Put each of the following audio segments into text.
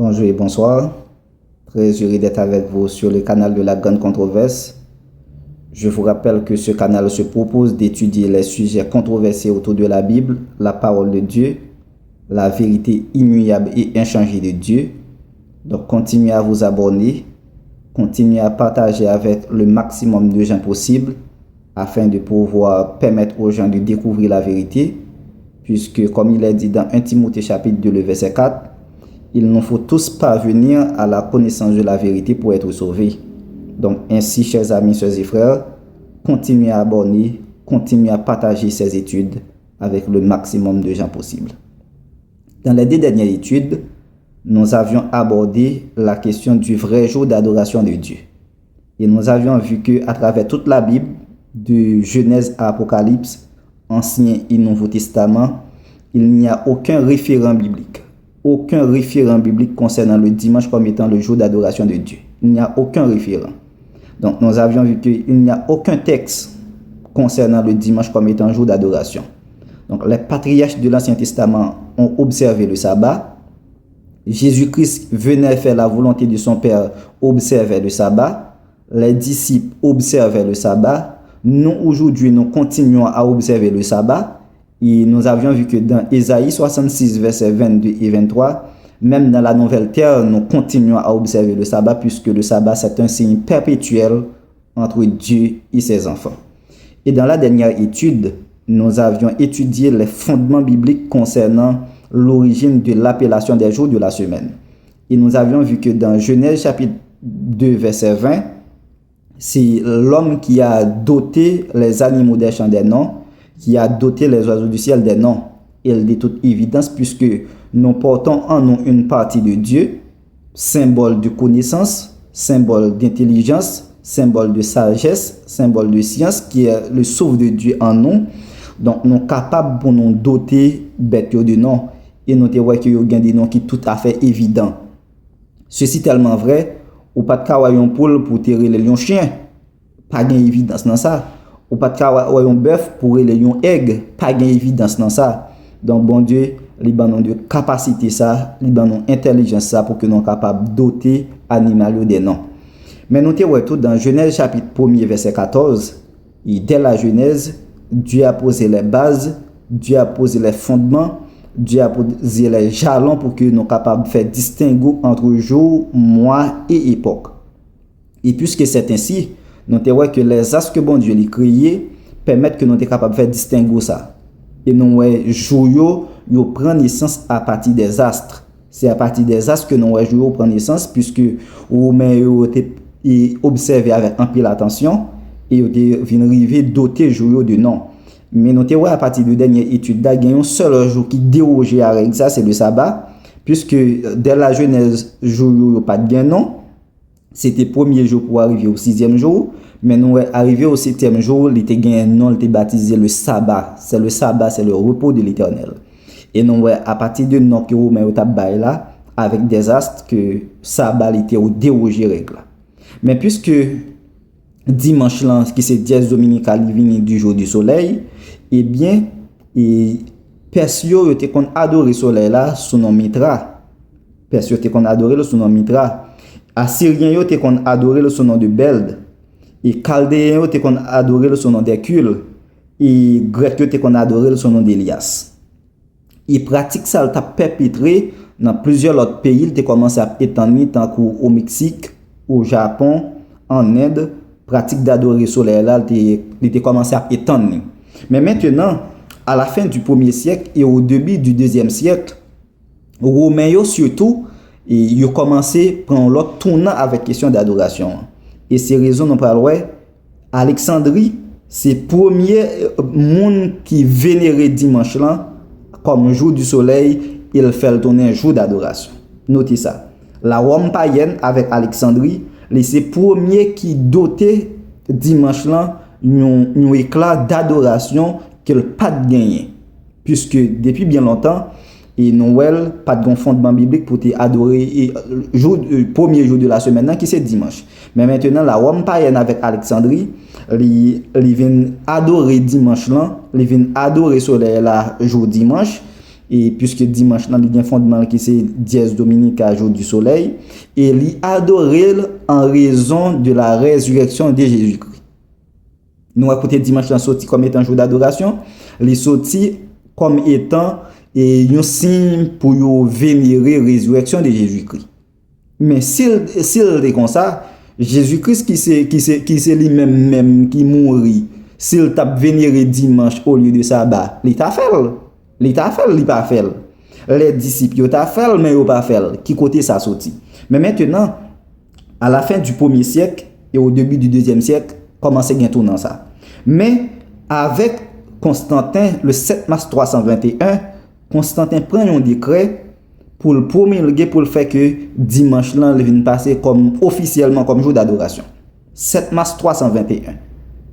Bonjour et bonsoir. Très heureux d'être avec vous sur le canal de la Grande Controverse. Je vous rappelle que ce canal se propose d'étudier les sujets controversés autour de la Bible, la parole de Dieu, la vérité immuable et inchangée de Dieu. Donc continuez à vous abonner, continuez à partager avec le maximum de gens possible afin de pouvoir permettre aux gens de découvrir la vérité, puisque comme il est dit dans 1 Timothée chapitre 2, le verset 4, il nous faut tous parvenir à la connaissance de la vérité pour être sauvés. Donc ainsi, chers amis, chers et frères, continuez à abonner, continuez à partager ces études avec le maximum de gens possible. Dans les 2 dernières études, nous avions abordé la question du vrai jour d'adoration de Dieu. Et nous avions vu qu'à travers toute la Bible, de Genèse à Apocalypse, Ancien et Nouveau Testament, il n'y a aucun référent biblique. Aucun référent biblique concernant le dimanche comme étant le jour d'adoration de Dieu. Il n'y a aucun référent. Donc nous avions vu qu'il n'y a aucun texte concernant le dimanche comme étant un jour d'adoration. Donc les patriarches de l'Ancien Testament ont observé le sabbat. Jésus-Christ venait faire la volonté de son Père, observait le sabbat. Les disciples observaient le sabbat. Nous, aujourd'hui, nous continuons à observer le sabbat. Et nous avions vu que dans Ésaïe 66, versets 22 et 23, même dans la nouvelle terre, nous continuons à observer le sabbat, puisque le sabbat, c'est un signe perpétuel entre Dieu et ses enfants. Et dans la dernière étude, nous avions étudié les fondements bibliques concernant l'origine de l'appellation des jours de la semaine. Et nous avions vu que dans Genèse chapitre 2, verset 20, c'est l'homme qui a doté les animaux des champs des noms, qui a doté les oiseaux du ciel des noms. Et de toute évidence, puisque nous portons en nous une partie de Dieu, symbole de connaissance, symbole d'intelligence, symbole de sagesse, symbole de science, qui est le souffle de Dieu en nous. Donc, nous sommes capables pour nous doter bêtes de noms. Et nous voyons qu'il y a des noms qui sont tout à fait évidents. Ceci est tellement vrai, ou pas de kawayon poule pour tirer les lions chiens. Pas d'évidence dans ça. Ou pas de kawayon bœuf pour les lions aigle. Pas d'évidence dans ça. Donc, bon Dieu, il de capacité ça, il intelligence ça pour que nous soyons capables de doter animaux des noms. Mais nous voyons tout dans Genèse chapitre 1er, verset 14. Et dès la Genèse, Dieu a posé les bases, Dieu a posé les fondements, Dieu a posé les jalons pour que nous soyons capables de faire distinguer entre jour, mois et époque. Et puisque c'est ainsi, nous voyons que les astres que bon Dieu a créés permettent que nous soyons capables de faire distinguer ça. Et nous voyons jour, nous prenons naissance à partir des astres. C'est à partir des astres que nous voyons jour prendre naissance, puisque nous avons observé avec un peu l'attention et nous avons arrivé doter jour de nom. Mais nous voyons à partir de dernière étude, il y a un seul jour qui dérogeait à règle, ça c'est le sabbat, puisque dès la Genèse, jour il n'y a pas de nom. C'était le premier jour pour arriver au 6e jour. Mais nous arrivé au 7e jour, il était un nom, il était baptisé le sabbat. C'est le sabbat, c'est le repos de l'Éternel. Et nous à partir de nom que vous mettez là, avec des astres, que sabbat était au dérogé règle. Mais puisque dimanche là, qui c'est dièse dominical du jour du soleil, eh bien, Persio était qu'on adore le soleil là sous nom Mitra. Persio était qu'on adore le sous nom Mitra. Assyrien yo te kon adoré le son nom de Beld, et Chaldéen yo te kon adoré le son nom d'Hercule, et Grec yo te kon adoré le son nom d'Elias. Et pratique ça t'a perpétré dans plusieurs autres pays, il te commencé à étendre tant qu'au Mexique, au Japon, en Inde, pratique d'adorer le soleil là, il te commencé à étendre. Mais maintenant, à la fin du 1er siècle et au début du 2e siècle, Romains yo surtout et ils ont commencé à prendre l'autre tournant avec question d'adoration. Et ces raisons, nous parlons, Alexandrie, c'est le premier monde qui vénérait dimanche là, comme jour du soleil, il fait le tourner un jour d'adoration. Notez ça. La Rome païenne avec Alexandrie, c'est le premier qui dotait dimanche là un éclat d'adoration qu'il n'a pas de gagné. Puisque depuis bien longtemps, et Noël, pas de fondement biblique pour te adorer et premier jour de la semaine qui c'est dimanche. Mais maintenant la Rome païenne avec Alexandrie, ils viennent adorer dimanche là, ils viennent adorer soleil là jour dimanche et puisque dimanche nan li gen fondement qui c'est dièse dominica, jour du soleil, et li adorer en raison de la résurrection de Jésus-Christ. Nous écouter dimanche là sorti comme étant jour d'adoration, li sorti comme étant un signe pour yo vénérer résurrection de Jésus-Christ. Mais s'il est comme ça, Jésus-Christ qui c'est lui-même qui mourit, s'il t'a vénéré dimanche au lieu de sabbat, il t'a fait. Il pas fait. Les disciples ils t'a fait mais ils pas fait. Qui côté ça sorti. Mais maintenant à la fin du 1er siècle et au début du 2e siècle, commence à tourner ça. Mais avec Constantin le 7 mars 321, Constantin prend un décret pour le promulguer pour le fait que dimanche là il vient passer comme officiellement comme jour d'adoration. 7 mars 321.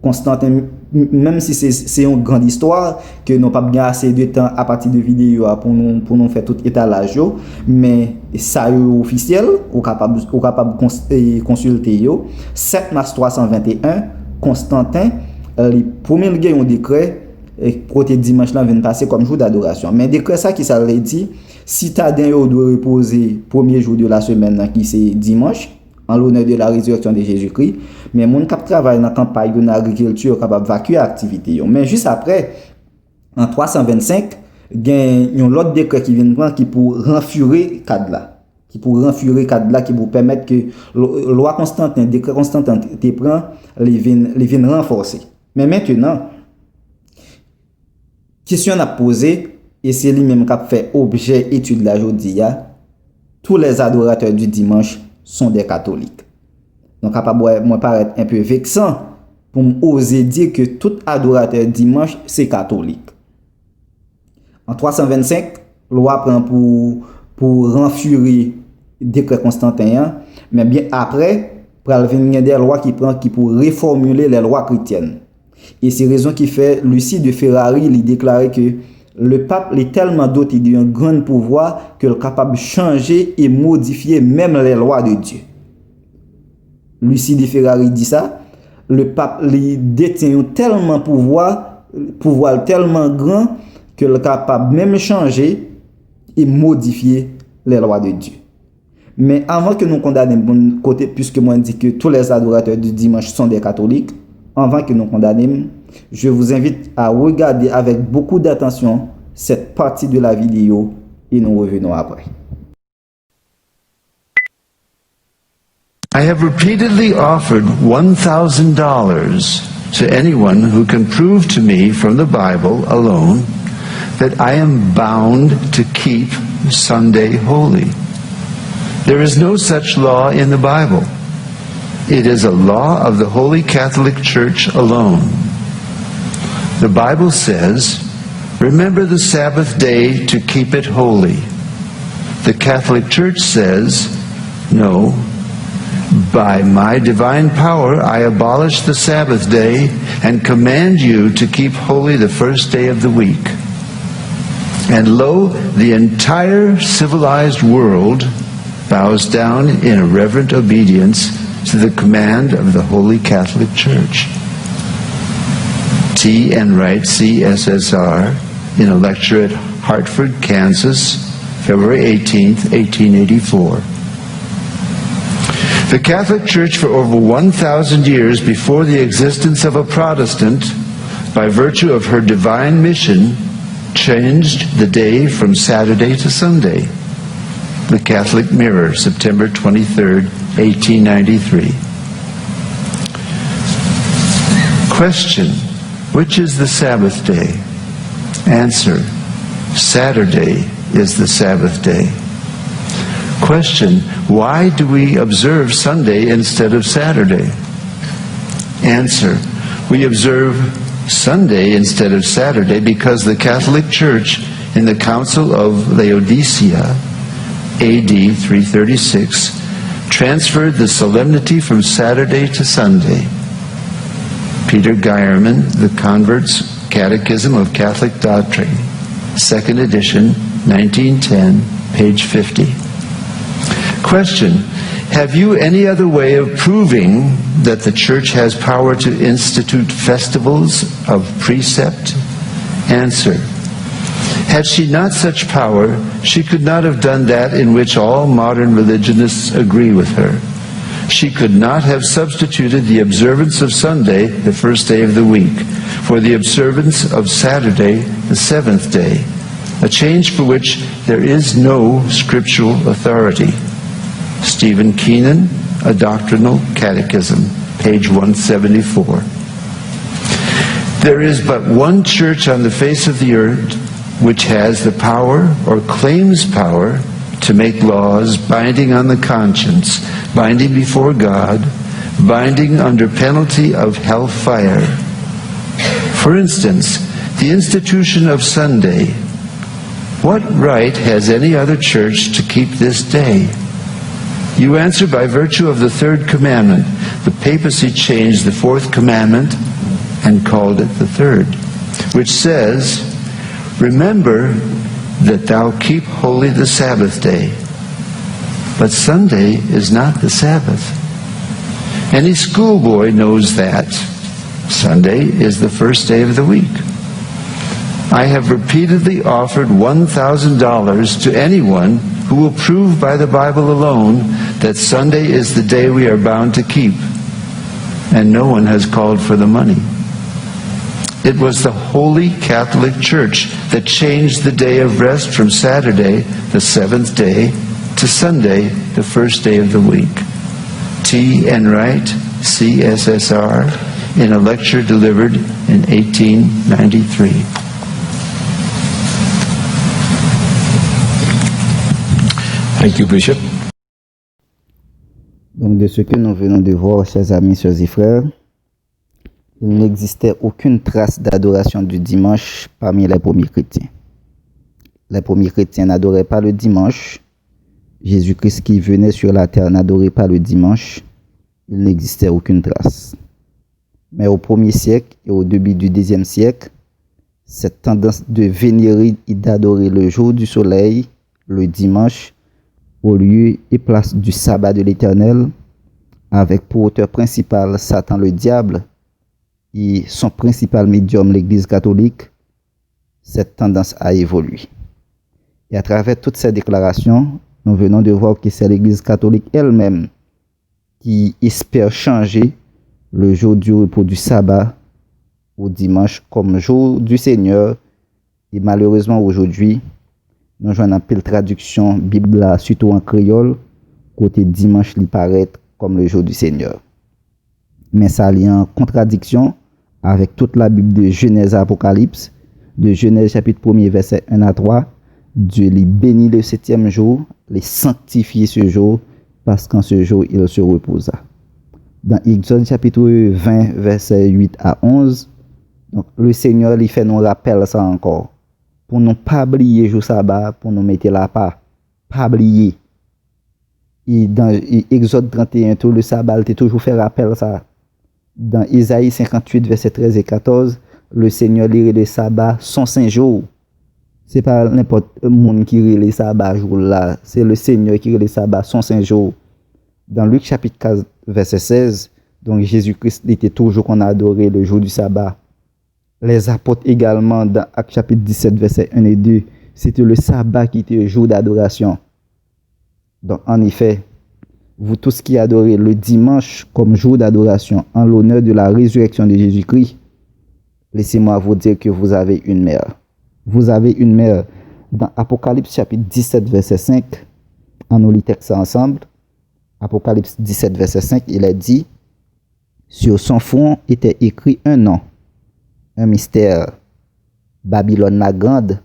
Constantin, même si c'est une grande histoire que nous pas bien assez de temps à partir de vidéo pour nous faire tout étalage, mais ça est officiel, ou capable consulter yo. 7 mars 321, Constantin il promulgué un décret et côté dimanche là vient passer comme jour d'adoration. Mais décret ça qui ça veut dire citadin yo doit reposer premier jour de la semaine qui c'est dimanche en l'honneur de la résurrection de Jésus-Christ, mais moun k'ap travaille dans campagne de agriculture capable vacuer activité yo. Mais juste après en 325 gen yon l'autre décret qui vient prendre qui pour renfurer cadre là, qui pour permettre que loi Constantin, décret Constantin te prend les vient renforcer. Mais maintenant question à poser et c'est lui-même qui a fait objet étude la jodi ya, tous les adorateurs du dimanche sont des catholiques. Donc moi paraître un peu vexant pour oser dire que tout adorateur dimanche c'est catholique. En 325, loi prend pour renfurer décret Constantin, mais bien après pral venir des lois qui pour réformuler les lois chrétiennes. Et c'est raison qui fait Lucie de Ferrari lui déclarer que le pape est tellement doté d'un grand pouvoir qu'il est capable de changer et modifier même les lois de Dieu. Lucie de Ferrari dit ça. Le pape détient tellement pouvoir tellement grand qu'il est capable même changer et modifier les lois de Dieu. Mais avant que nous condamnions mon côté, puisque moi dit que tous les adorateurs du dimanche sont des catholiques, avant que nous condamnions, je vous invite à regarder avec beaucoup d'attention cette partie de la vidéo et nous revenons après. I have repeatedly offered $1,000 to anyone who can prove to me from the Bible alone that I am bound to keep Sunday holy. There is no such law in the Bible. It is a law of the Holy Catholic Church alone. The Bible says, "Remember the Sabbath day to keep it holy." The Catholic Church says, "No, by my divine power I abolish the Sabbath day and command you to keep holy the first day of the week." And lo, the entire civilized world bows down in reverent obedience to the command of the Holy Catholic Church. T. N. Wright, CSSR, in a lecture at Hartford, Kansas, February 18th, 1884. The Catholic Church for over 1,000 years before the existence of a Protestant, by virtue of her divine mission, changed the day from Saturday to Sunday. The Catholic Mirror, September 23rd, 1893. Question: which is the Sabbath day? Answer: Saturday is the Sabbath day. Question: why do we observe Sunday instead of Saturday? Answer: we observe Sunday instead of Saturday because the Catholic Church in the Council of Laodicea, AD 336, transferred the solemnity from Saturday to Sunday. Peter Geierman, The Convert's Catechism of Catholic Doctrine, 2nd edition, 1910, page 50. Question: have you any other way of proving that the Church has power to institute festivals of precept? Answer: Had she not such power, she could not have done that in which all modern religionists agree with her. She could not have substituted the observance of Sunday, the first day of the week, for the observance of Saturday, the seventh day, a change for which there is no scriptural authority. Stephen Keenan, A Doctrinal Catechism, page 174. There is but one church on the face of the earth which has the power or claims power to make laws binding on the conscience, binding before God, binding under penalty of hellfire. For instance, the institution of Sunday. What right has any other church to keep this day? You answer by virtue of the third commandment. The papacy changed the fourth commandment and called it the third, which says, remember that thou keep holy the Sabbath day. But Sunday is not the Sabbath. Any schoolboy knows that. Sunday is the first day of the week. I have repeatedly offered $1,000 to anyone who will prove by the Bible alone that Sunday is the day we are bound to keep. And no one has called for the money. It was the Holy Catholic Church that changed the day of rest from Saturday, the seventh day, to Sunday, the first day of the week. T. Enright, CSSR, in a lecture delivered in 1893. Thank you, Bishop. Donc, de ce que nous venons de voir, chers amis, chers et frères, il n'existait aucune trace d'adoration du dimanche parmi les premiers chrétiens. Les premiers chrétiens n'adoraient pas le dimanche. Jésus-Christ qui venait sur la terre n'adorait pas le dimanche. Il n'existait aucune trace. Mais au 1er siècle et au début du 2e siècle, cette tendance de vénérer et d'adorer le jour du soleil, le dimanche, au lieu et place du sabbat de l'Éternel, avec pour auteur principal Satan le diable et son principal médium l'Église catholique, cette tendance a évolué. Et à travers toutes ces déclarations, nous venons de voir que c'est l'Église catholique elle-même qui espère changer le jour du repos du sabbat au dimanche comme jour du Seigneur. Et malheureusement aujourd'hui, nous jouons un peu de traduction Bible là, surtout en créole, côté dimanche lui paraît comme le jour du Seigneur. Mais ça est en contradiction avec toute la Bible de Genèse à Apocalypse, de Genèse chapitre 1er verset 1 à 3. Dieu les bénit le 7e jour, les sanctifie ce jour, parce qu'en ce jour il se reposa. Dans Exode chapitre 20 verset 8 à 11, donc le Seigneur lui fait nous rappelle ça encore. Pour ne pas oublier jour sabbat, pour nous mettre là pas oublier. Et dans Exode 31, tout le sabbat, il toujours fait rappel ça. Dans Isaïe 58, verset 13 et 14, le Seigneur lirait le sabbat son 5 jours. C'est pas n'importe monde qui lit le sabbat jour là, c'est le Seigneur qui lit le sabbat son 5 jours. Dans Luc chapitre 15, verset 16, donc Jésus-Christ était toujours qu'on a adoré le jour du sabbat. Les apôtres également, dans Actes chapitre 17, versets 1 et 2, c'était le sabbat qui était le jour d'adoration. Donc, en effet, vous tous qui adorez le dimanche comme jour d'adoration en l'honneur de la résurrection de Jésus-Christ, laissez-moi vous dire que vous avez une mère. Vous avez une mère. Dans Apocalypse chapitre 17, verset 5, en nous lisons ça ensemble. Apocalypse 17, verset 5, il est dit, sur son front était écrit un nom. Un mystère, Babylone la grande,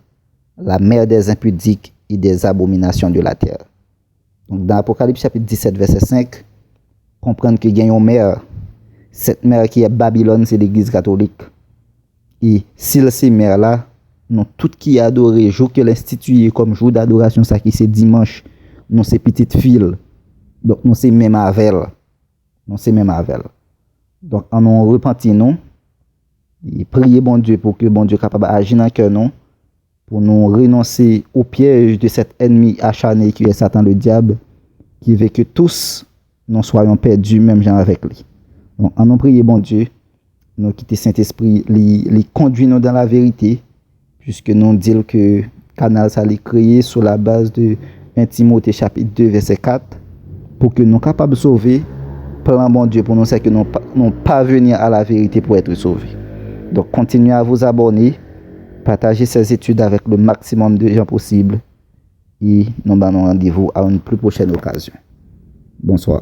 la mère des impudiques et des abominations de la terre. Donc dans Apocalypse chapitre 17, verset 5, comprendre qu'il y a une mère. Cette mère qui est Babylone, c'est l'Église catholique. Et si ces mères-là, nous toutes qui adorent, jour que l'institué comme jour d'adoration, ça qui c'est dimanche, nous ces petites filles, donc nous c'est même avec elle. Nous c'est même avec elle. Donc en nous repentir nous, et prier bon Dieu pour que bon Dieu capable d'agir dans le cœur nous, pour nous renoncer au piège de cet ennemi acharné qui est Satan le diable, qui veut que tous nous soyons perdus, même gens avec lui. Donc, en nous prier bon Dieu, nous quitter Saint-Esprit, les conduire nous dans la vérité, puisque nous disons que canal ça est créé sur la base de 1 Timothée chapitre 2 verset 4 pour que nous capables de sauver plan bon Dieu pour nous c'est que nous parvenir à la vérité pour être sauvés. Donc continuez à vous abonner, partagez ces études avec le maximum de gens possible et nous donnons rendez-vous à une plus prochaine occasion. Bonsoir.